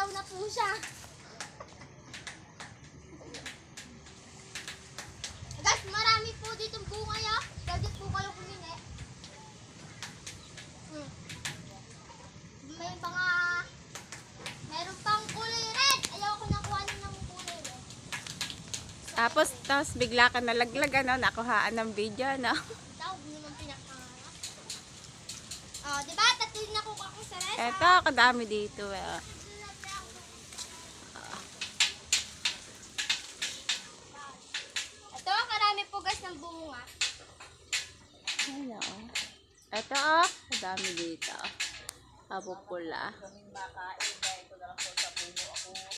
Dilaw na po siya. Guys, marami po ditong bunga ya. Pwede po kayo kumili. May mga... Meron pang kulay red. Ayaw ko nakuha ng kulay red. Tapos bigla ka nalaglag, ano, nakuhaan ng video, no? Ito, naman pinakangarap. Oh, diba? Tatlo na ko ako sa red. Eto, kadami dito, eh. Ito, karami po guys ng bunga. Ano? Eto, oh, kadami dito. Kapupula.